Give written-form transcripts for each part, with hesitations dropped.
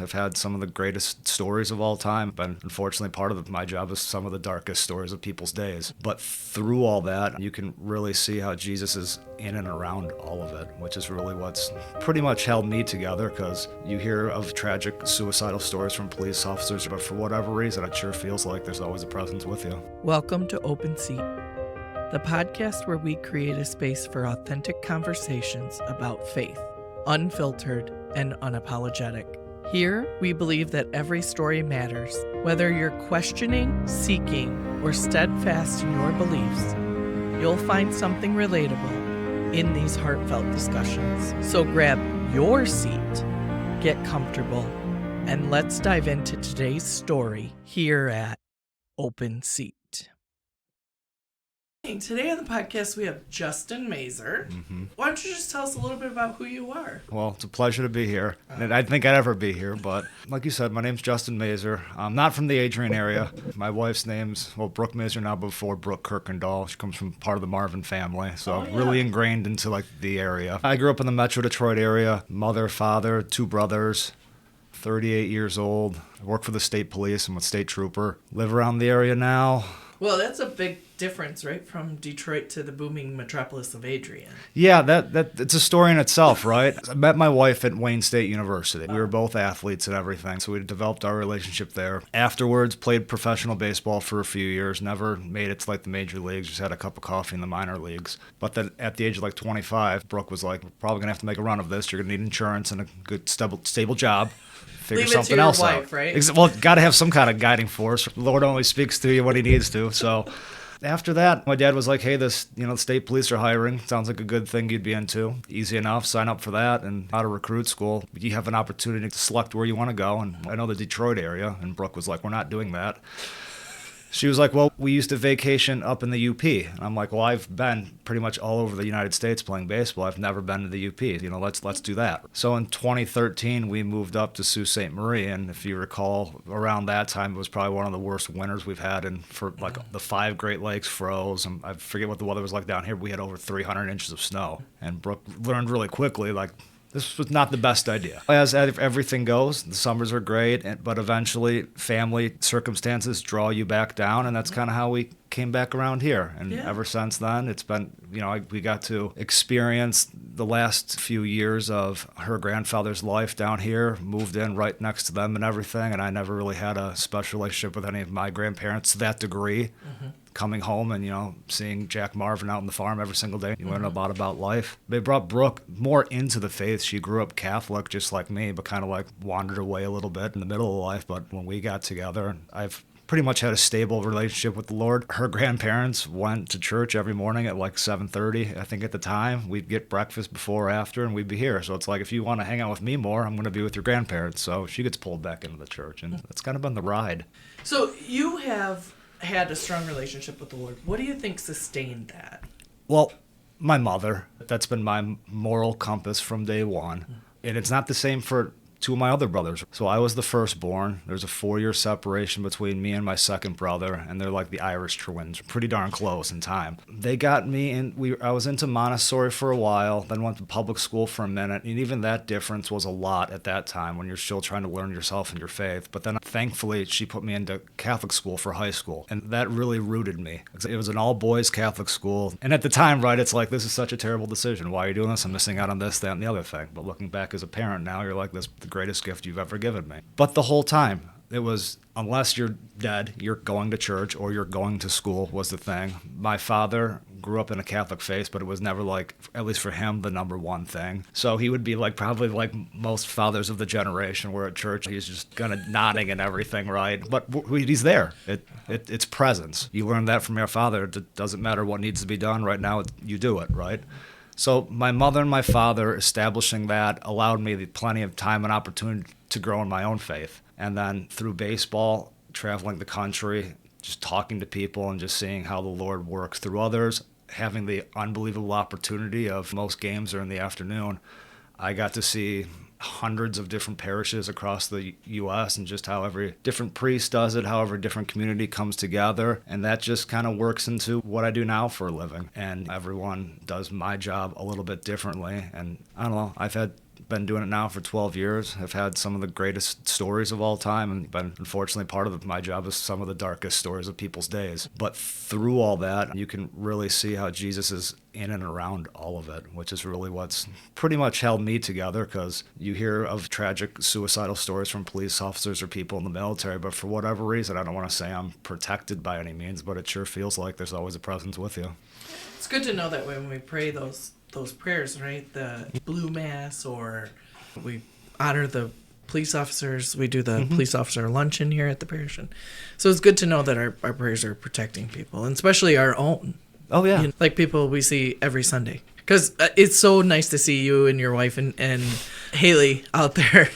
I've had some of the greatest stories of all time, but unfortunately part of my job is some of the darkest stories of people's days. But through all that, you can really see how Jesus is in and around all of it, which is really what's pretty much held me together, because you hear of tragic suicidal stories from police officers, but for whatever reason, it sure feels like there's always a presence with you. Welcome to Open Seat, the podcast where we create a space for authentic conversations about faith, unfiltered and unapologetic. Here, we believe that every story matters. Whether you're questioning, seeking, or steadfast in your beliefs, you'll find something relatable in these heartfelt discussions. So grab your seat, get comfortable, and let's dive into today's story here at Open Seat. Today on the podcast, we have Justin Mazur. Why don't you just tell us a little bit about who you are? Well, it's a pleasure to be here. And I think I'd ever be here, but like you said, my name's Justin Mazur. I'm not from the Adrian area. My wife's name's, Brooke Mazur now, before Brooke Kirkendall. She comes from part of the Marvin family, so really ingrained into the area. I grew up in the Metro Detroit area. Mother, father, 2 brothers. 38 years old. I work for the state police. I'm a state trooper. Live around the area now. Well, that's a big difference, right? From Detroit to the booming metropolis of Adrian. Yeah, that it's a story in itself, right? I met my wife at Wayne State University. We were both athletes and everything, so we developed our relationship there. Afterwards, played professional baseball for a few years. Never made it to the major leagues. Just had a cup of coffee in the minor leagues. But then at the age of 25, Brooke was like, "We're probably gonna have to make a run of this. You're gonna need insurance and a good stable job. Figure Leave it something to your else wife, out." right? Well, got to have some kind of guiding force. The Lord only speaks to you when he needs to. So after that, my dad was like, "Hey, the state police are hiring. Sounds like a good thing you'd be into. Easy enough. Sign up for that." And out of recruit school, you have an opportunity to select where you want to go. And I know the Detroit area. And Brooke was like, "We're not doing that." She was like, "Well, we used to vacation up in the UP." And I'm like, "Well, I've been pretty much all over the United States playing baseball. I've never been to the UP. Let's do that." So in 2013, we moved up to Sault Ste. Marie. And if you recall, around that time, it was probably one of the worst winters we've had. And for the 5 Great Lakes froze. And I forget what the weather was like down here. We had over 300 inches of snow. And Brooke learned really quickly, this was not the best idea. As everything goes, the summers are great, but eventually family circumstances draw you back down, and that's kind of how we came back around here. And ever since then, it's been, we got to experience the last few years of her grandfather's life down here, moved in right next to them and everything, and I never really had a special relationship with any of my grandparents to that degree. Coming home and, seeing Jack Marvin out on the farm every single day. You learn a lot about life. They brought Brooke more into the faith. She grew up Catholic just like me, but kind of wandered away a little bit in the middle of life. But when we got together, I've pretty much had a stable relationship with the Lord. Her grandparents went to church every morning at 7:30, I think at the time. We'd get breakfast before or after, and we'd be here. So it's if you want to hang out with me more, I'm going to be with your grandparents. So she gets pulled back into the church, and that's kind of been the ride. So you have had a strong relationship with the Lord. What do you think sustained that? Well, my mother. That's been my moral compass from day one. And it's not the same for 2 of my other brothers. So I was the firstborn. There's a 4-year separation between me and my second brother, and they're like the Irish twins, pretty darn close in time. They got me in. I was into Montessori for a while, then went to public school for a minute, and even that difference was a lot at that time when you're still trying to learn yourself and your faith. But then thankfully she put me into Catholic school for high school, and that really rooted me. It was an all-boys Catholic school, and at the time, right, it's this is such a terrible decision. Why are you doing this? I'm missing out on this, that, and the other thing. But looking back as a parent now, you're like, this is the greatest gift you've ever given me. But the whole time, it was, unless you're dead, you're going to church or you're going to school was the thing. My father grew up in a Catholic faith, but it was never at least for him, the number one thing. So he would be probably like most fathers of the generation, where at church he's just kind of nodding and everything, right? But he's there. It's presence. You learn that from your father. It doesn't matter what needs to be done right now, you do it, right? So my mother and my father establishing that allowed me plenty of time and opportunity to grow in my own faith. And then through baseball, traveling the country, just talking to people and just seeing how the Lord works through others, having the unbelievable opportunity of most games are in the afternoon, I got to see hundreds of different parishes across the U.S. and just how every different priest does it, how every different community comes together. And that just kind of works into what I do now for a living. And everyone does my job a little bit differently. And I don't know, I've had been doing it now for 12 years. I've had some of the greatest stories of all time, and been, unfortunately, part of my job is some of the darkest stories of people's days. But through all that, you can really see how Jesus is in and around all of it, which is really what's pretty much held me together, because you hear of tragic suicidal stories from police officers or people in the military, but for whatever reason, I don't want to say I'm protected by any means, but it sure feels like there's always a presence with you. It's good to know that when we pray those prayers, right? The blue mass, or we honor the police officers. We do the police officer luncheon here at the parish. So it's good to know that our prayers are protecting people, and especially our own. Oh, yeah. You know, like people we see every Sunday. Because it's so nice to see you and your wife and Haley out there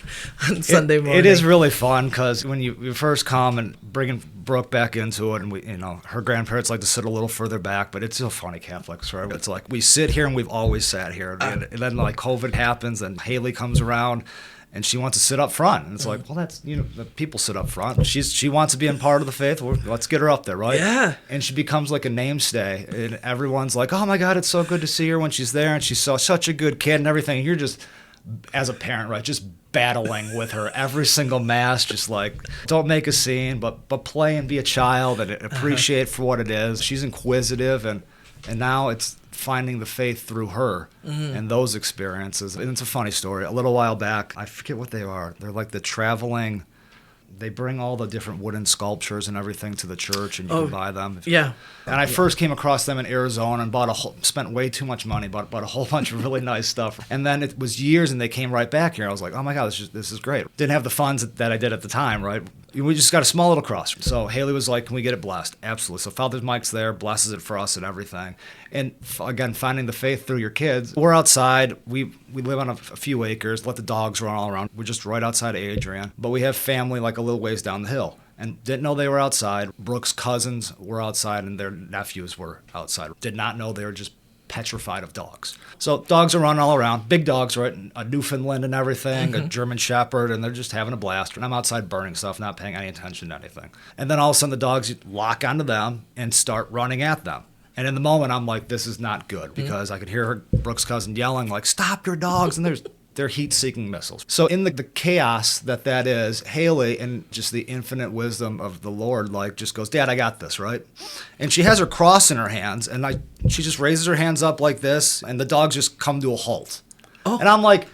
on Sunday morning. It is really fun, because when you first come and bringing Brooke back into it, and we, her grandparents like to sit a little further back, but it's so funny, Catholics, right? It's like we sit here and we've always sat here, and then like COVID happens and Haley comes around and she wants to sit up front, and it's like, well, that's, the people sit up front. She wants to be in part of the faith. Well, let's get her up there, right? Yeah. And she becomes like a namestay, and everyone's like, oh my God, it's so good to see her when she's there, and she's such a good kid and everything. And you're just, as a parent, right, just battling with her every single mass, just like, don't make a scene, but play and be a child and appreciate for what it is. She's inquisitive, and now it's finding the faith through her and those experiences. And it's a funny story. A little while back, I forget what they are. They're like the traveling, they bring all the different wooden sculptures and everything to the church, and you can buy them. Yeah. And I first came across them in Arizona and spent way too much money, bought a whole bunch of really nice stuff. And then it was years, and they came right back here. I was like, oh my God, this is great. Didn't have the funds that I did at the time, right? We just got a small little cross. So Haley was like, can we get it blessed? Absolutely. So Father Mike's there, blesses it for us and everything. And again, finding the faith through your kids. We're outside. We live on a few acres, let the dogs run all around. We're just right outside of Adrian. But we have family like a little ways down the hill. And didn't know they were outside. Brooke's cousins were outside, and their nephews were outside. Did not know they were just petrified of dogs. So dogs are running all around, big dogs, right? A Newfoundland and everything, a German Shepherd, and they're just having a blast. And I'm outside burning stuff, not paying any attention to anything. And then all of a sudden the dogs lock onto them and start running at them. And in the moment I'm like, this is not good, because I could hear Brooke's cousin yelling like, stop your dogs, and they're heat-seeking missiles. So in the chaos that is, Haley, and just the infinite wisdom of the Lord, like, just goes, Dad, I got this, right? And she has her cross in her hands, and she just raises her hands up like this, and the dogs just come to a halt. Oh. And I'm like,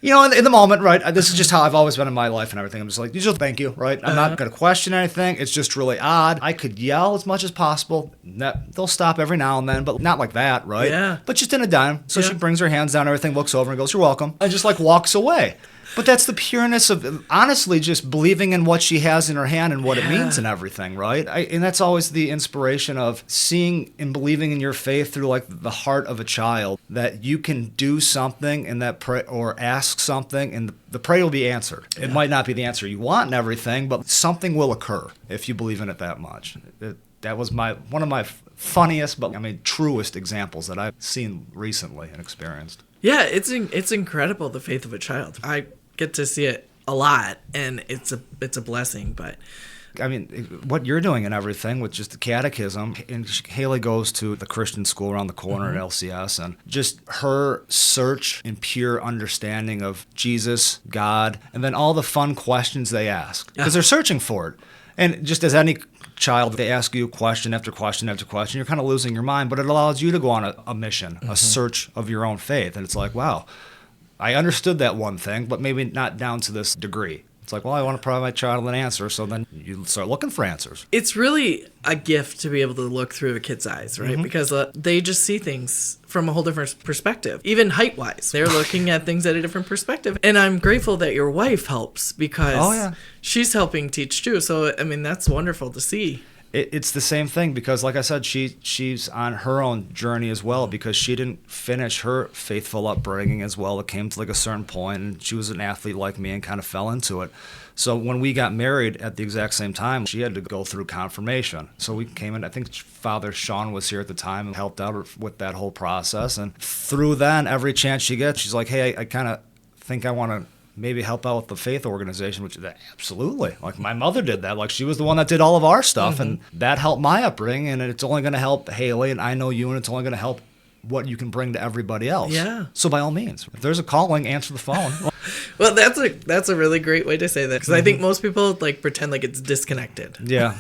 in the moment, right, this is just how I've always been in my life and everything. I'm just like, you just thank you, right? I'm not going to question anything. It's just really odd. I could yell as much as possible. They'll stop every now and then, but not like that, right? Yeah. But just in a dime. So she brings her hands down, everything, looks over and goes, you're welcome. And just like walks away. But that's the pureness of, honestly, just believing in what she has in her hand and what it means and everything, right? And that's always the inspiration of seeing and believing in your faith through like the heart of a child, that you can do something and that pray or ask something and the prayer will be answered. It might not be the answer you want and everything, but something will occur if you believe in it that much. That was one of my funniest, but truest examples that I've seen recently and experienced. Yeah, it's incredible, the faith of a child. I get to see it a lot, and it's a blessing. But what you're doing and everything with just the catechism, and Haley goes to the Christian school around the corner at LCS, and just her search and pure understanding of Jesus, God, and then all the fun questions they ask, because they're searching for it. And just as any child, they ask you question after question after question, you're kind of losing your mind, but it allows you to go on a mission, a search of your own faith. And it's like, wow, I understood that one thing, but maybe not down to this degree. It's like, well, I want to provide my child an answer, so then you start looking for answers. It's really a gift to be able to look through a kid's eyes, right? Because they just see things from a whole different perspective. Even height-wise, they're looking at things at a different perspective. And I'm grateful that your wife helps, because she's helping teach too. So, that's wonderful to see. It's the same thing, because like I said, she's on her own journey as well, because she didn't finish her faithful upbringing as well. It came to like a certain point, and she was an athlete like me and kind of fell into it. So when we got married at the exact same time, she had to go through confirmation. So we came in, I think Father Sean was here at the time and helped out with that whole process. And through then, every chance she gets, she's like, hey, I kind of think I want to maybe help out with the faith organization, which is absolutely, like my mother did that. Like she was the one that did all of our stuff, and that helped my upbringing, and it's only going to help Haley, and I know you, and it's only going to help what you can bring to everybody else. Yeah. So by all means, if there's a calling, answer the phone. Well, that's a really great way to say that, because I think most people like pretend like it's disconnected. Yeah.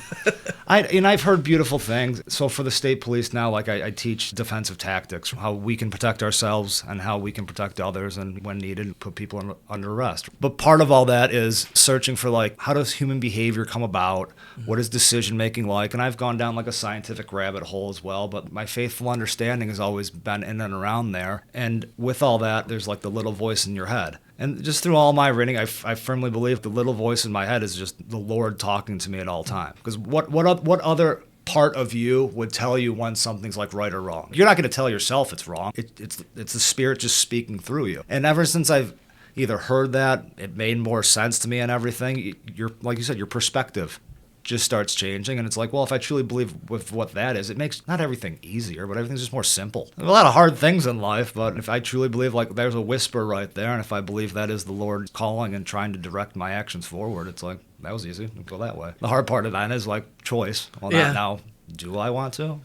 I've heard beautiful things. So for the state police now, like I teach defensive tactics, how we can protect ourselves and how we can protect others, and when needed, put people under arrest. But part of all that is searching for like, how does human behavior come about? What is decision making like? And I've gone down like a scientific rabbit hole as well, but my faithful understanding has always been in and around there. And with all that, there's like the little voice in your head. And just through all my reading, I firmly believe the little voice in my head is just the Lord talking to me at all time. Because what other part of you would tell you when something's like right or wrong? You're not going to tell yourself it's wrong. It's the Spirit just speaking through you. And ever since I've either heard that, it made more sense to me and everything. You're like you said, your perspective just starts changing, and it's like, well, if I truly believe with what that is, it makes not everything easier, but everything's just more simple. There's a lot of hard things in life, but if I truly believe like there's a whisper right there, and if I believe that is the Lord calling and trying to direct my actions forward, it's like, that was easy. Go that way. The hard part of that is like choice. Well, not now. Do I want to?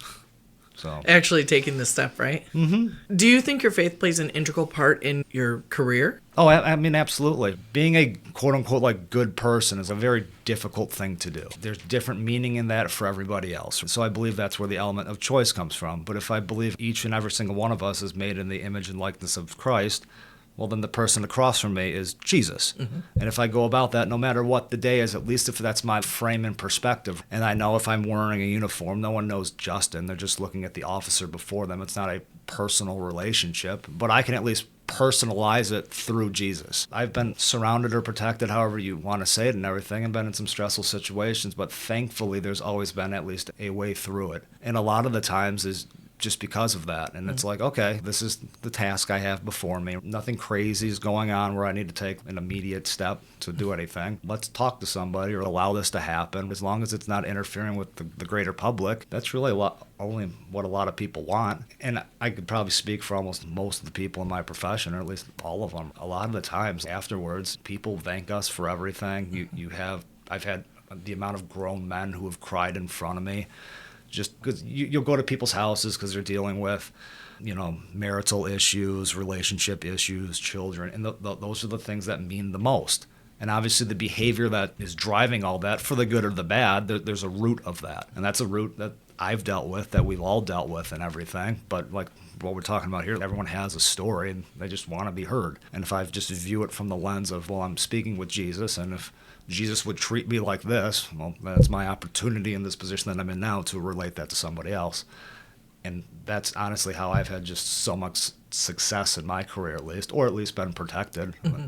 So actually taking the step, right? Mm-hmm. Do you think your faith plays an integral part in your career? Oh, I mean, absolutely. Being a quote-unquote like good person is a very difficult thing to do. There's different meaning in that for everybody else. So I believe that's where the element of choice comes from. But if I believe each and every single one of us is made in the image and likeness of Christ, well, then the person across from me is Jesus. Mm-hmm. And if I go about that, no matter what the day is, at least if that's my frame and perspective, and I know if I'm wearing a uniform, no one knows Justin. They're just looking at the officer before them. It's not a personal relationship, but I can at least personalize it through Jesus. I've been surrounded or protected, however you want to say it and everything, and been in some stressful situations, but thankfully there's always been at least a way through it. And a lot of the times is just because of that. And it's like, okay, this is the task I have before me. Nothing crazy is going on where I need to take an immediate step to do anything. Let's talk to somebody or allow this to happen. As long as it's not interfering with the greater public, that's really only what a lot of people want. And I could probably speak for almost most of the people in my profession, or at least all of them. A lot of the times afterwards, people thank us for everything. I've had the amount of grown men who have cried in front of me, just because you'll go to people's houses because they're dealing with, marital issues, relationship issues, children, and those are the things that mean the most. And obviously the behavior that is driving all that, for the good or the bad, there's a root of that. And that's a root that I've dealt with, that we've all dealt with and everything. But like what we're talking about here, everyone has a story and they just want to be heard. And if I just view it from the lens of, well, I'm speaking with Jesus, and if Jesus would treat me like this, well, that's my opportunity in this position that I'm in now to relate that to somebody else. And that's honestly how I've had just so much success in my career, at least, or at least been protected. Mm-hmm.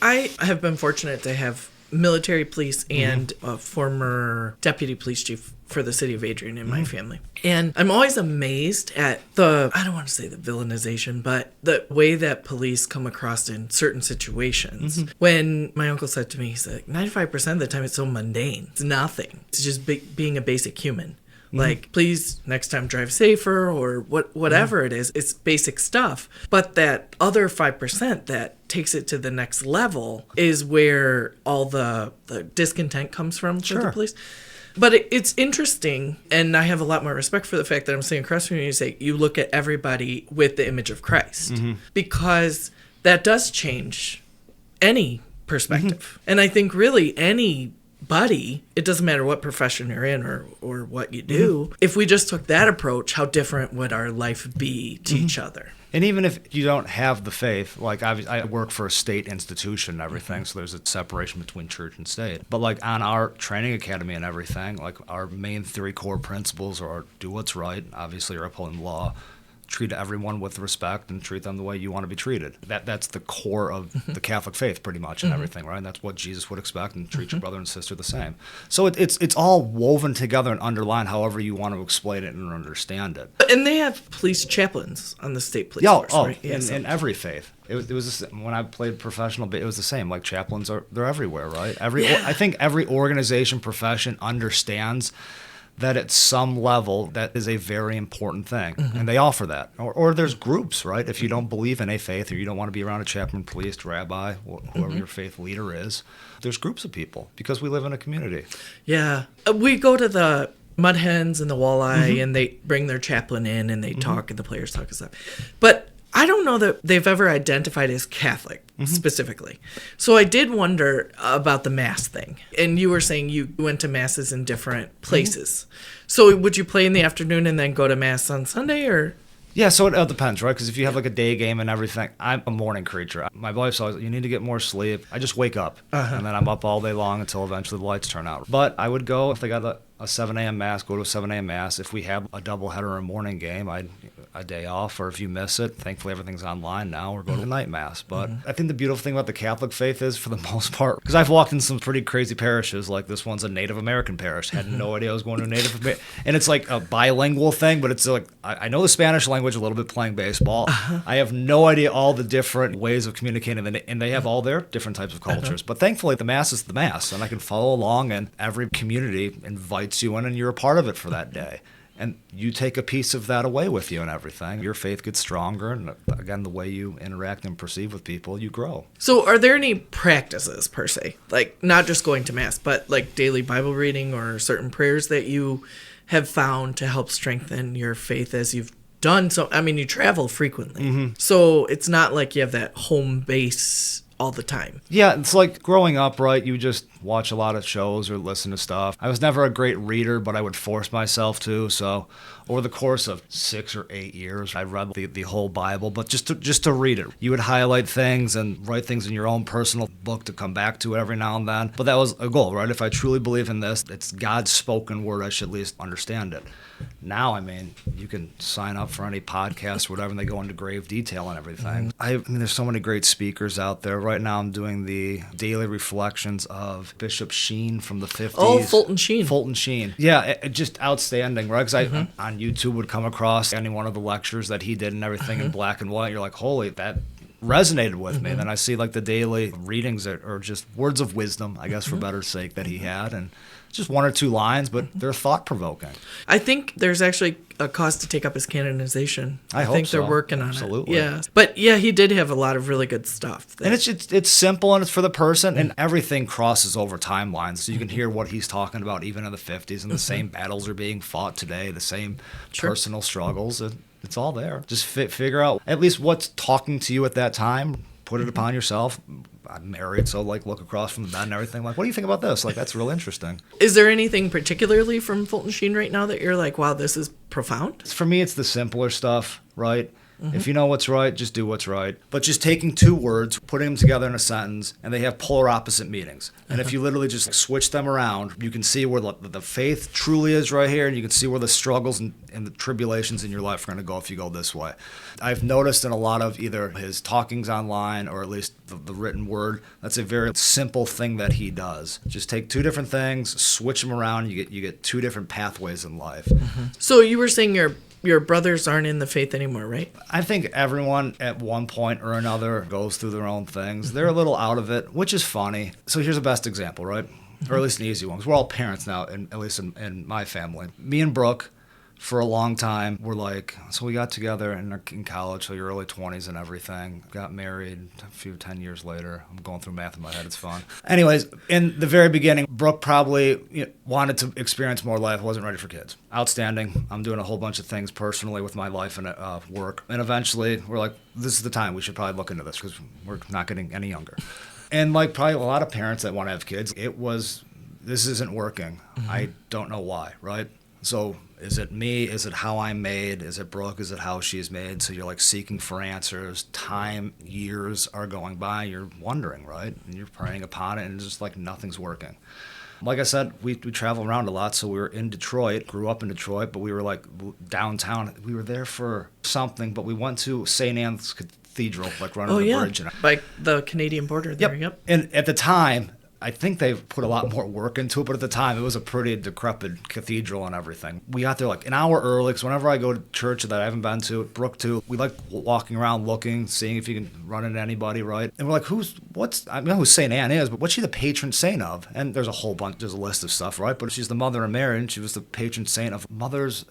I have been fortunate to have military police and a former deputy police chief for the city of Adrian in my family. And I'm always amazed at I don't want to say the villainization, but the way that police come across in certain situations. When my uncle said to me, he's like, 95% of the time it's so mundane. It's nothing. It's just being a basic human. Like, please, next time drive safer, or whatever it is. It's basic stuff. But that other 5% that takes it to the next level is where all the discontent comes from for the police. But it's interesting, and I have a lot more respect for the fact that I'm sitting across from you and you say, you look at everybody with the image of Christ. Because that does change any perspective. And I think really anybody, it doesn't matter what profession you're in or what you do, if we just took that approach, how different would our life be to each other? And even if you don't have the faith, like I work for a state institution and everything, so there's a separation between church and state. But like on our training academy and everything, like our main 3 core principles are do what's right, obviously you're upholding law, treat everyone with respect, and treat them the way you want to be treated. That's the core of the Catholic faith, pretty much, and everything, right? And that's what Jesus would expect, and treat your brother and sister the same. So it's all woven together and underlined however you want to explain it and understand it. And they have police chaplains on the state police force, right? In every faith. It was when I played professional, it was the same. Like chaplains they're everywhere, right? I think every organization, profession understands that at some level that is a very important thing, and they offer that. Or there's groups, right? If you don't believe in a faith, or you don't want to be around a chaplain, priest, rabbi, whoever your faith leader is, there's groups of people because we live in a community. Yeah. We go to the mud hens and the walleye, and they bring their chaplain in and they talk and the players talk and stuff. But I don't know that they've ever identified as Catholic specifically. So I did wonder about the Mass thing. And you were saying you went to Masses in different places. So would you play in the afternoon and then go to Mass on Sunday, or? Yeah, so it depends, right? Because if you have like a day game and everything, I'm a morning creature. My wife's always, you need to get more sleep. I just wake up, and then I'm up all day long until eventually the lights turn out. But I would go, if they got a 7 a.m. Mass, go to a 7 a.m. Mass. If we have a doubleheader or a morning game, a day off, or if you miss it, thankfully everything's online now, or go to the night Mass. But I think the beautiful thing about the Catholic faith is, for the most part, because I've walked in some pretty crazy parishes, like this one's a Native American parish. Had no idea I was going to a Native American, and it's like a bilingual thing, but it's like, I know the Spanish language a little bit playing baseball. I have no idea all the different ways of communicating, and they have all their different types of cultures. But thankfully, the Mass is the Mass, and I can follow along, and every community invites you in, and you're a part of it for that day. And you take a piece of that away with you and everything. Your faith gets stronger, and again, the way you interact and perceive with people, you grow. So are there any practices, per se, like not just going to Mass, but like daily Bible reading or certain prayers that you have found to help strengthen your faith as you've done? So, I mean, you travel frequently. So it's not like you have that home base all the time. Yeah, it's like growing up, right? You just watch a lot of shows or listen to stuff. I was never a great reader, but I would force myself to. So over the course of 6 or 8 years, I read the whole Bible, but just to read it. You would highlight things and write things in your own personal book to come back to every now and then. But that was a goal, right? If I truly believe in this, it's God's spoken word, I should at least understand it. Now, I mean, you can sign up for any podcast or whatever, and they go into grave detail and everything. I mean, there's so many great speakers out there. Right now, I'm doing the daily reflections of Bishop Sheen from the 50s. Oh, Fulton Sheen. Fulton Sheen. Yeah, it just outstanding, right? Because I on YouTube would come across any one of the lectures that he did and everything in black and white. You're like, holy, that resonated with me. And then I see like the daily readings that are just words of wisdom, I guess, for better sake, that he had. And just 1 or 2 lines, but they're thought-provoking. I think there's actually a cause to take up his canonization. I hope think so. they're working on Absolutely. it. Yeah. But yeah, he did have a lot of really good stuff. And it's simple, and it's for the person, and everything crosses over timelines. So you can hear what he's talking about even in the 50s, and the same battles are being fought today, the same personal struggles. It's all there. Just figure out at least what's talking to you at that time. Put it upon yourself. I'm married, so like look across from the bed and everything. Like, what do you think about this? Like, that's real interesting. Is there anything particularly from Fulton Sheen right now that you're like, wow, this is profound? For me, it's the simpler stuff, right? If you know what's right, just do what's right. But just taking 2 words, putting them together in a sentence, and they have polar opposite meanings. And if you literally just switch them around, you can see where the faith truly is right here, and you can see where the struggles and the tribulations in your life are going to go if you go this way. I've noticed in a lot of either his talkings online or at least the written word, that's a very simple thing that he does. Just take 2 different things, switch them around, you get 2 different pathways in life. So you were saying your brothers aren't in the faith anymore, right? I think everyone at one point or another goes through their own things. They're a little out of it, which is funny. So here's the best example, right? Or at least an easy one, because we're all parents now, at least in my family. Me and Brooke, for a long time, were like, so we got together in college, so your early 20s and everything. Got married 10 years later. I'm going through math in my head. It's fun. Anyways, in the very beginning, Brooke probably wanted to experience more life, wasn't ready for kids. Outstanding. I'm doing a whole bunch of things personally with my life and work. And eventually, we're like, this is the time. We should probably look into this because we're not getting any younger. And like probably a lot of parents that want to have kids, this isn't working. I don't know why, right? So is it me? Is it how I'm made? Is it Brooke? Is it how she's made? So you're like seeking for answers. Time, years are going by. You're wondering, right? And you're praying upon it, and it's just like nothing's working. Like I said, we travel around a lot, so we were in Detroit, grew up in Detroit, but we were like downtown. We were there for something, but we went to St. Anne's Cathedral, like running the bridge. Like the Canadian border there, yep. And at the time, I think they've put a lot more work into it, but at the time, it was a pretty decrepit cathedral and everything. We got there like an hour early, because whenever I go to church that I haven't been to, Brooke too, we like walking around looking, seeing if you can run into anybody, right? And we're like, I know who St. Anne is, but what's she the patron saint of? And there's a list of stuff, right? But she's the mother of Mary, and she was the patron saint of mothers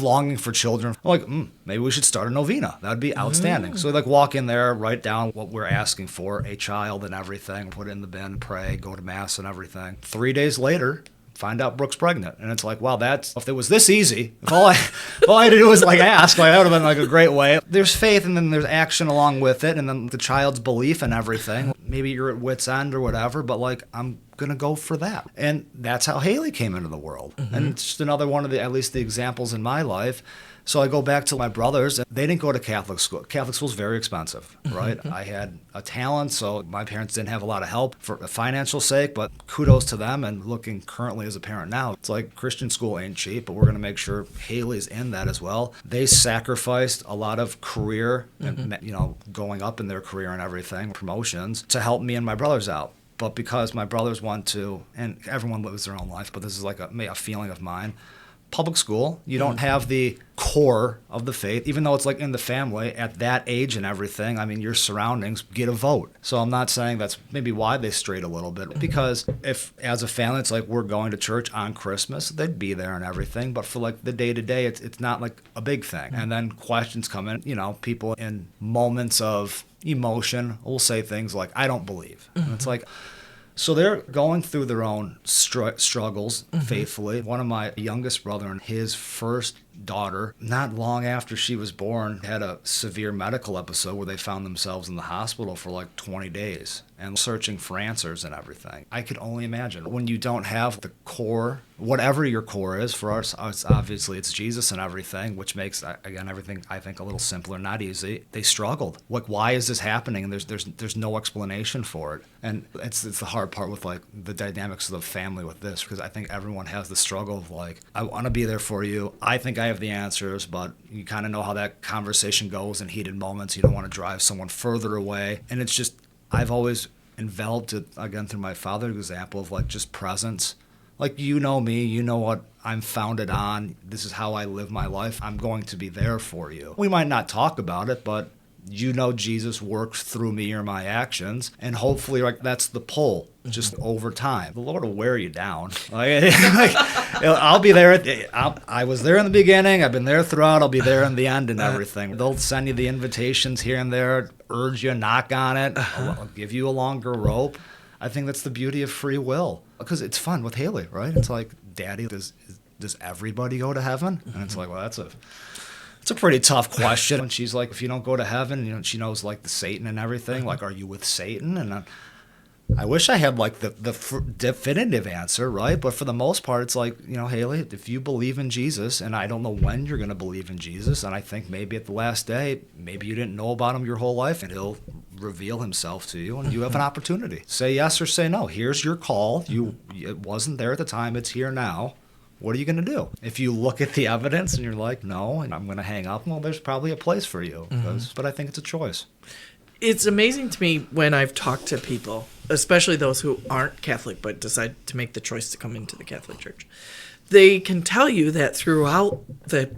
longing for children. I'm like, maybe we should start a novena. That would be outstanding. So we like walk in there, write down what we're asking for, a child and everything, put it in the bin, pray, go to mass and everything. 3 days later, find out Brooke's pregnant. And it's like, wow, if it was this easy, if all I had to do was like ask, like, that would have been like a great way. There's faith and then there's action along with it. And then the child's belief and everything. Maybe you're at wit's end or whatever, but like, I'm going to go for that. And that's how Haley came into the world. And it's just another one of at least the examples in my life. So I go back to my brothers. They didn't go to Catholic school. Catholic school's very expensive, right? I had a talent, so my parents didn't have a lot of help for a financial sake, but kudos to them. And looking currently as a parent now, it's like Christian school ain't cheap, but we're going to make sure Haley's in that as well. They sacrificed a lot of career and, going up in their career and everything, promotions, to help me and my brothers out. But because my brothers want to, and everyone lives their own life, but this is like a feeling of mine, public school, you don't have the core of the faith, even though it's like in the family at that age and everything. I mean, your surroundings get a vote. So I'm not saying that's maybe why they strayed a little bit, because if as a family it's like we're going to church on Christmas, they'd be there and everything. But for like the day to day, it's not like a big thing. And then questions come in, people in moments of emotion will say things like, I don't believe. And it's like, so they're going through their own struggles faithfully. One of my youngest brother and his first daughter, not long after she was born, had a severe medical episode where they found themselves in the hospital for like 20 days and searching for answers and everything. I could only imagine when you don't have the core, whatever your core is. For us, obviously it's Jesus and everything, which makes, again, everything I think a little simpler, not easy. They struggled. Like, why is this happening? And there's no explanation for it. And it's the hard part with like the dynamics of the family with this, because I think everyone has the struggle of like, I want to be there for you. I think I have the answers, but you kind of know how that conversation goes in heated moments. You don't want to drive someone further away. And it's just, I've always enveloped it, again, through my father's example of like just presence. Like, you know me, you know what I'm founded on. This is how I live my life. I'm going to be there for you. We might not talk about it, but Jesus works through me or my actions, and hopefully like that's the pull just over time. The Lord will wear you down. I'll be there. I was there in the beginning. I've been there throughout. I'll be there in the end and everything. They'll send you the invitations here and there, urge you, knock on it, I'll give you a longer rope. I think that's the beauty of free will, because it's fun with Haley, right? It's like, Daddy, does everybody go to heaven? And it's like, well, it's a pretty tough question. And she's like, if you don't go to heaven, she knows like the Satan and everything. Like, are you with Satan? And I wish I had like the definitive answer, right? But for the most part, it's like, Haley, if you believe in Jesus, and I don't know when you're going to believe in Jesus, and I think maybe at the last day, maybe you didn't know about him your whole life, and he'll reveal himself to you, and you have an opportunity. Say yes or say no. Here's your call. It wasn't there at the time. It's here now. What are you going to do? If you look at the evidence and you're like, no, and I'm going to hang up, well, there's probably a place for you. But I think it's a choice. It's amazing to me when I've talked to people, especially those who aren't Catholic but decide to make the choice to come into the Catholic Church. They can tell you that throughout the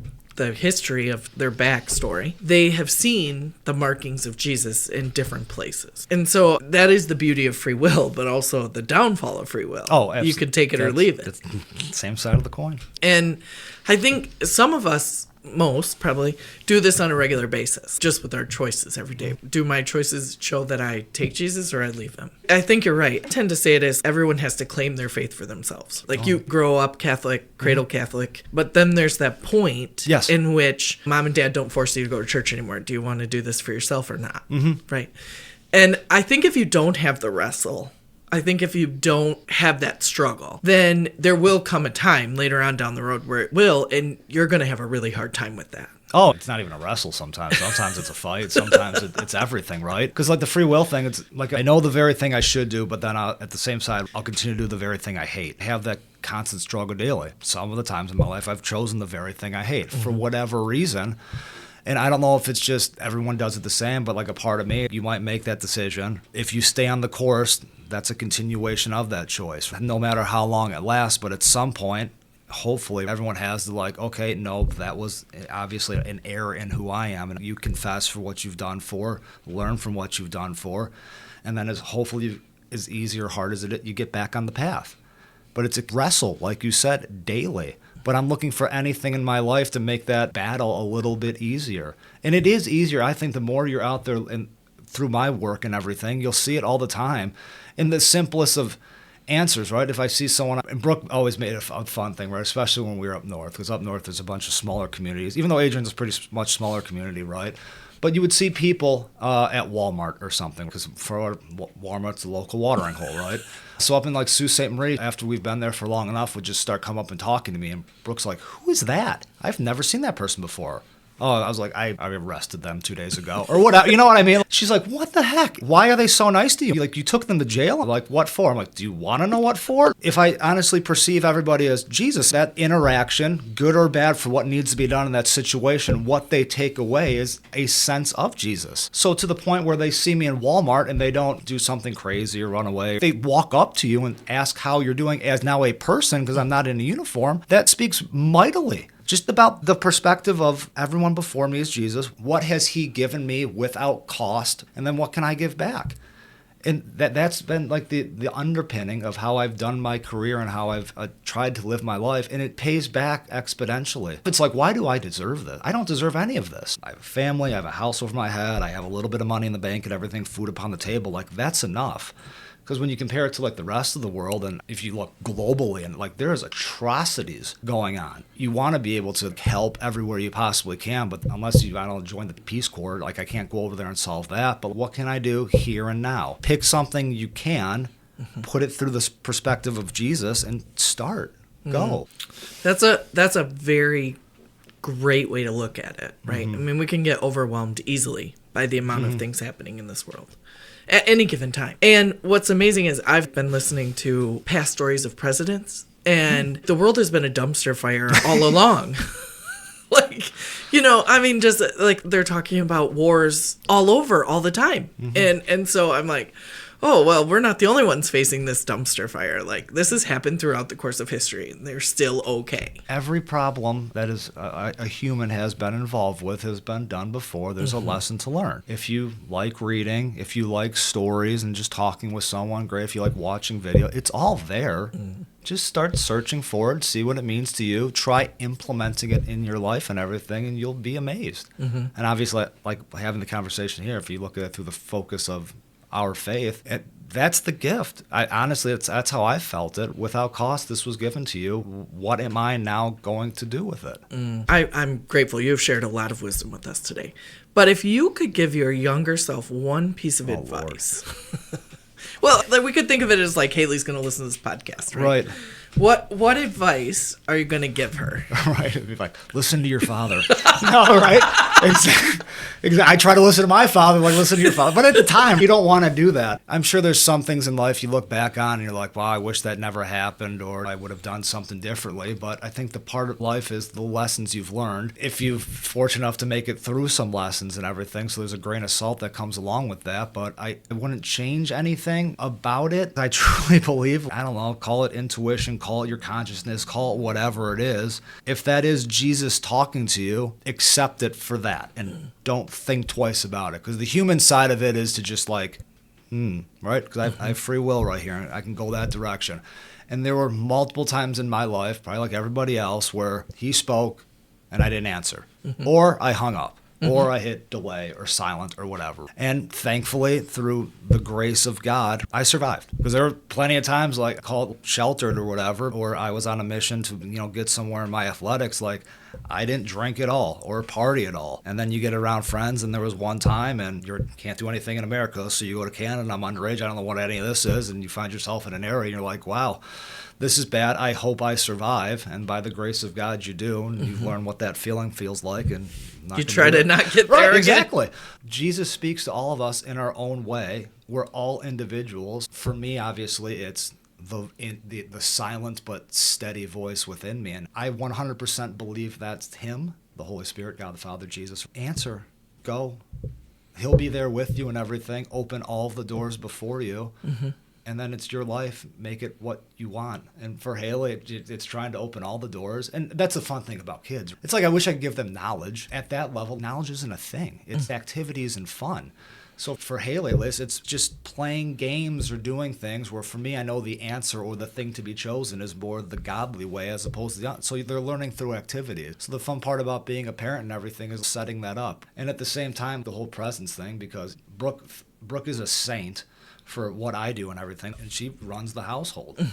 history of their backstory, they have seen the markings of Jesus in different places. And so that is the beauty of free will, but also the downfall of free will. Oh, absolutely. You could take it or leave it. It's the same side of the coin. And I think some of us, most probably, do this on a regular basis, just with our choices every day. Do my choices show that I take Jesus or I leave him? I think you're right. I tend to say it as everyone has to claim their faith for themselves. Like, you grow up Catholic, cradle Catholic, but then there's that point in which mom and dad don't force you to go to church anymore. Do you want to do this for yourself or not? Right? And I think if you don't have the wrestle, I think if you don't have that struggle, then there will come a time later on down the road where it will, and you're going to have a really hard time with that. Oh, it's not even a wrestle sometimes. Sometimes it's a fight. Sometimes it's everything, right? Because like the free will thing, it's like I know the very thing I should do, but then at the same side, I'll continue to do the very thing I hate. I have that constant struggle daily. Some of the times in my life, I've chosen the very thing I hate for whatever reason. And I don't know if it's just everyone does it the same, but like a part of me, you might make that decision. If you stay on the course, that's a continuation of that choice, no matter how long it lasts. But at some point, hopefully everyone has the like, okay, no, that was obviously an error in who I am. And you confess for what you've done for, learn from what you've done for. And then hopefully as easy or hard as you get back on the path. But it's a wrestle, like you said, daily. But I'm looking for anything in my life to make that battle a little bit easier. And it is easier, I think, the more you're out there and through my work and everything, you'll see it all the time in the simplest of answers, right? If I see someone, and Brooke always made it a fun thing, right? Especially when we were up north, because up north there's a bunch of smaller communities, even though Adrian's a pretty much smaller community, right? But you would see people at Walmart or something, because for Walmart's the local watering hole, right? So up in like Sault Ste. Marie, after we've been there for long enough, would just start coming up and talking to me. And Brooke's like, who is that? I've never seen that person before. Oh, I was like, I arrested them 2 days ago or whatever. You know what I mean? She's like, what the heck? Why are they so nice to you? Like, you took them to jail? I'm like, what for? I'm like, do you want to know what for? If I honestly perceive everybody as Jesus, that interaction, good or bad for what needs to be done in that situation, what they take away is a sense of Jesus. So to the point where they see me in Walmart and they don't do something crazy or run away. They walk up to you and ask how you're doing as now a person, because I'm not in a uniform. That speaks mightily. Just about the perspective of everyone before me is Jesus. What has he given me without cost? And then what can I give back? And that's been like the underpinning of how I've done my career and how I've tried to live my life. And it pays back exponentially. It's like, why do I deserve this? I don't deserve any of this. I have a family. I have a house over my head. I have a little bit of money in the bank and everything, food upon the table. Like, that's enough. Because when you compare it to like the rest of the world, and if you look globally, and like there's atrocities going on, you want to be able to help everywhere you possibly can. But unless I don't join the Peace Corps, like I can't go over there and solve that. But what can I do here and now? Pick something you can, put it through this perspective of Jesus, and start. Go. That's a very great way to look at it, right? I mean, we can get overwhelmed easily by the amount of things happening in this world at any given time. And what's amazing is I've been listening to past stories of presidents, and the world has been a dumpster fire all along. Like, you know, I mean, just like they're talking about wars all over all the time. And so I'm like, oh, well, we're not the only ones facing this dumpster fire. Like, this has happened throughout the course of history, and they're still okay. Every problem that is a human has been involved with has been done before. There's a lesson to learn. If you like reading, if you like stories and just talking with someone, great. If you like watching video, it's all there. Just start searching for it, see what it means to you, try implementing it in your life and everything, and you'll be amazed. And obviously, like having the conversation here, if you look at it through the focus of our faith, that's the gift. Honestly, that's how I felt it. Without cost, this was given to you. What am I now going to do with it? I'm grateful. You've shared a lot of wisdom with us today. But if you could give your younger self one piece of advice, well, we could think of it as like Haley's going to listen to this podcast, right? What advice are you going to give her? Right. It'd be like, listen to your father. No, right? Exactly. I try to listen to my father, like listen to your father. But at the time, you don't want to do that. I'm sure there's some things in life you look back on and you're like, wow, I wish that never happened, or I would have done something differently. But I think the part of life is the lessons you've learned. If you're fortunate enough to make it through some lessons and everything, so there's a grain of salt that comes along with that. But I wouldn't change anything about it. I truly believe, I don't know, call it intuition, call it your consciousness, call it whatever it is. If that is Jesus talking to you, accept it for that and don't think twice about it. Because the human side of it is to just like, right? Because I have free will right here. And I can go that direction. And there were multiple times in my life, probably like everybody else, where he spoke and I didn't answer. Or I hung up. Or I hit delay or silent or whatever. And thankfully, through the grace of God, I survived. Because there were plenty of times, like, I called sheltered or whatever, or I was on a mission to, get somewhere in my athletics. Like, I didn't drink at all or party at all. And then you get around friends, and there was one time, and you can't do anything in America, so you go to Canada, and I'm underage, I don't know what any of this is, and you find yourself in an area, and you're like, wow, this is bad. I hope I survive. And by the grace of God, you do. And you learn what that feeling feels like. And you try to not get there right, again. Exactly. Jesus speaks to all of us in our own way. We're all individuals. For me, obviously, it's the silent but steady voice within me. And I 100% believe that's him, the Holy Spirit, God the Father, Jesus. Answer. Go. He'll be there with you and everything. Open all of the doors before you. And then it's your life. Make it what you want. And for Haley, it's trying to open all the doors. And that's the fun thing about kids. It's like I wish I could give them knowledge. At that level, knowledge isn't a thing. It's activities and fun. So for Haley, Liz, it's just playing games or doing things where for me, I know the answer or the thing to be chosen is more the godly way as opposed to the... So they're learning through activities. So the fun part about being a parent and everything is setting that up. And at the same time, the whole presence thing, because Brooke is a saint for what I do and everything. And she runs the household.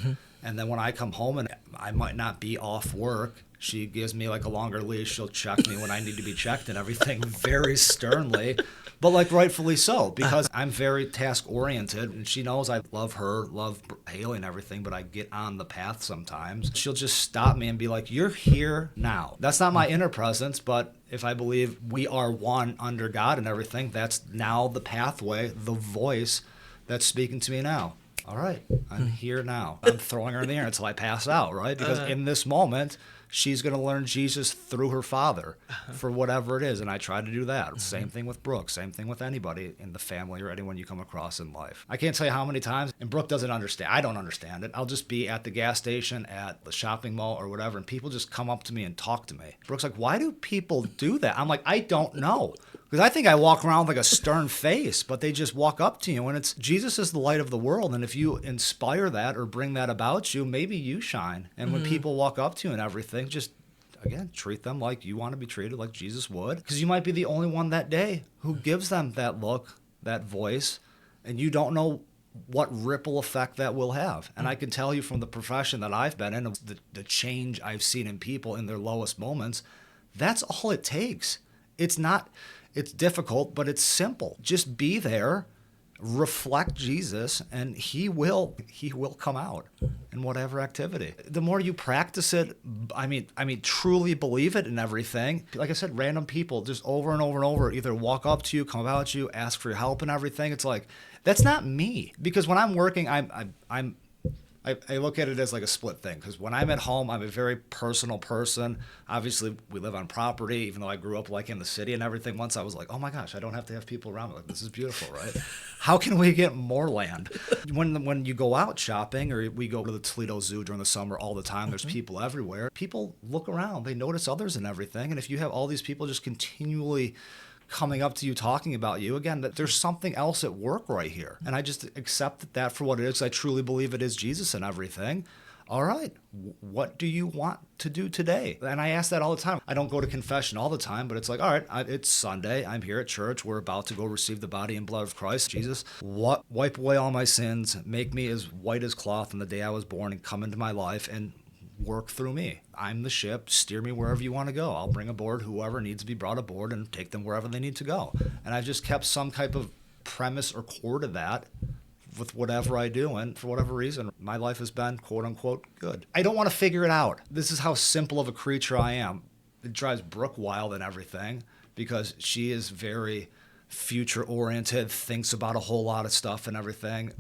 And then when I come home and I might not be off work, she gives me like a longer leash. She'll check me when I need to be checked and everything very sternly, but like rightfully so, because I'm very task oriented and she knows I love her, love Haley and everything, but I get on the path sometimes. She'll just stop me and be like, you're here now. That's not my inner presence, but if I believe we are one under God and everything, that's now the pathway, the voice that's speaking to me now. All right, I'm here now. I'm throwing her in the air until I pass out, right? Because in this moment, she's going to learn Jesus through her father for whatever it is. And I try to do that. Same thing with Brooke. Same thing with anybody in the family or anyone you come across in life. I can't tell you how many times, and Brooke doesn't understand. I don't understand it. I'll just be at the gas station, at the shopping mall or whatever, and people just come up to me and talk to me. Brooke's like, why do people do that? I'm like, I don't know. Because I think I walk around with like a stern face, but they just walk up to you. And it's Jesus is the light of the world. And if you inspire that or bring that about you, maybe you shine. And when people walk up to you and everything, just, again, treat them like you want to be treated, like Jesus would. Because you might be the only one that day who gives them that look, that voice, and you don't know what ripple effect that will have. And I can tell you from the profession that I've been in, the change I've seen in people in their lowest moments, that's all it takes. It's difficult, but it's simple. Just be there, reflect Jesus, and he will come out in whatever activity. The more you practice it, I mean, truly believe it and everything. Like I said, random people just over and over and over either walk up to you, come about you, ask for your help and everything. It's like, that's not me. Because when I'm working, I look at it as like a split thing, because when I'm at home, I'm a very personal person. Obviously, we live on property, even though I grew up like in the city and everything. Once I was like, oh my gosh, I don't have to have people around me. Like, this is beautiful, right? How can we get more land? When you go out shopping, or we go to the Toledo Zoo during the summer all the time, there's people everywhere. People look around, they notice others and everything. And if you have all these people just continually coming up to you, talking about you, again, that there's something else at work right here. And I just accept that for what it is. I truly believe it is Jesus and everything. All right, what do you want to do today? And I ask that all the time. I don't go to confession all the time, but it's like, all right, it's Sunday. I'm here at church. We're about to go receive the body and blood of Christ. Jesus, wipe away all my sins, make me as white as cloth on the day I was born, and come into my life and work through me. I'm the ship. Steer me wherever you want to go. I'll bring aboard whoever needs to be brought aboard and take them wherever they need to go. And I've just kept some type of premise or core to that with whatever I do. And for whatever reason, my life has been, quote unquote, good. I don't want to figure it out. This is how simple of a creature I am. It drives Brooke wild and everything, because she is very future oriented, thinks about a whole lot of stuff and everything,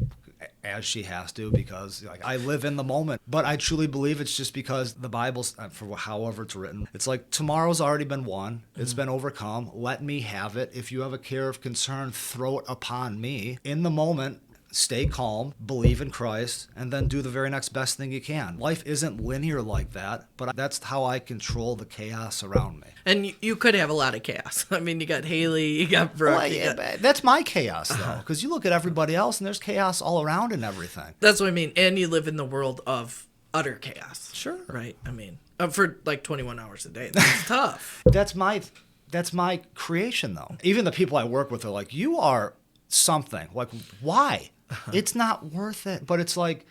as she has to, because like, I live in the moment. But I truly believe it's just because the Bible's, for however it's written, it's like tomorrow's already been won. It's been overcome. Let me have it. If you have a care of concern, throw it upon me. In the moment, stay calm, believe in Christ, and then do the very next best thing you can. Life isn't linear like that, but that's how I control the chaos around me. And you could have a lot of chaos. I mean, you got Haley, you got Brooke. Well, that's my chaos, though, because you look at everybody else, and there's chaos all around and everything. That's what I mean. And you live in the world of utter chaos. Sure. Right? I mean, for like 21 hours a day. That's tough. That's my creation, though. Even the people I work with are like, you are something. Like, why? It's not worth it. But it's like,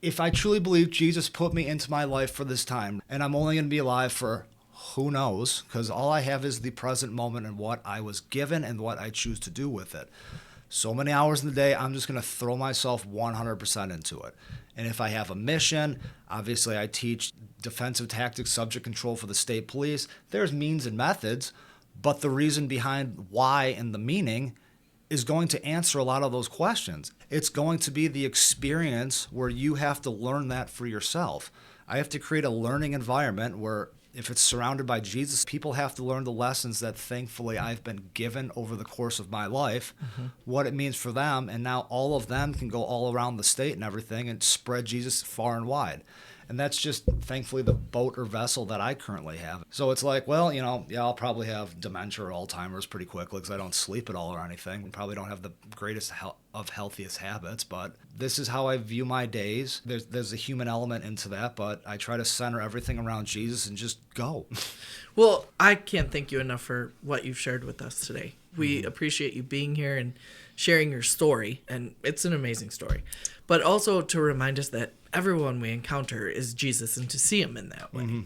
if I truly believe Jesus put me into my life for this time, and I'm only going to be alive for who knows, because all I have is the present moment and what I was given and what I choose to do with it. So many hours in the day, I'm just going to throw myself 100% into it. And if I have a mission, obviously I teach defensive tactics, subject control for the state police. There's means and methods, but the reason behind why and the meaning is going to answer a lot of those questions. It's going to be the experience where you have to learn that for yourself. I have to create a learning environment where, if it's surrounded by Jesus, people have to learn the lessons that thankfully I've been given over the course of my life, what it means for them, and now all of them can go all around the state and everything and spread Jesus far and wide. And that's just, thankfully, the boat or vessel that I currently have. So it's like, well, I'll probably have dementia or Alzheimer's pretty quickly because I don't sleep at all or anything. Probably don't have the greatest of healthiest habits, but this is how I view my days. There's a human element into that, but I try to center everything around Jesus and just go. Well, I can't thank you enough for what you've shared with us today. We appreciate you being here and sharing your story, and it's an amazing story. But also to remind us that everyone we encounter is Jesus and to see him in that way.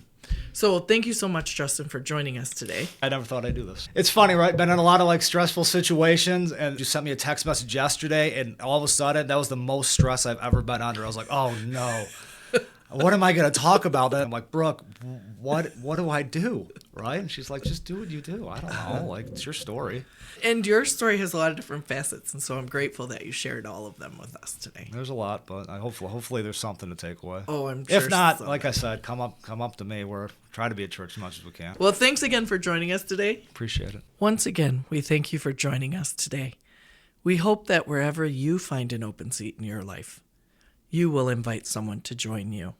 So thank you so much, Justin, for joining us today. I never thought I'd do this. It's funny, right? Been in a lot of stressful situations, and you sent me a text message yesterday, and all of a sudden, that was the most stress I've ever been under. I was like, oh no. What am I going to talk about? And I'm like, Brooke, what do I do? Right? And she's like, just do what you do. I don't know. It's your story. And your story has a lot of different facets, and so I'm grateful that you shared all of them with us today. There's a lot, but hopefully there's something to take away. Oh, I'm sure. If not, like I said, come up to me. We're trying to be at church as much as we can. Well, thanks again for joining us today. Appreciate it. Once again, we thank you for joining us today. We hope that wherever you find an open seat in your life, you will invite someone to join you.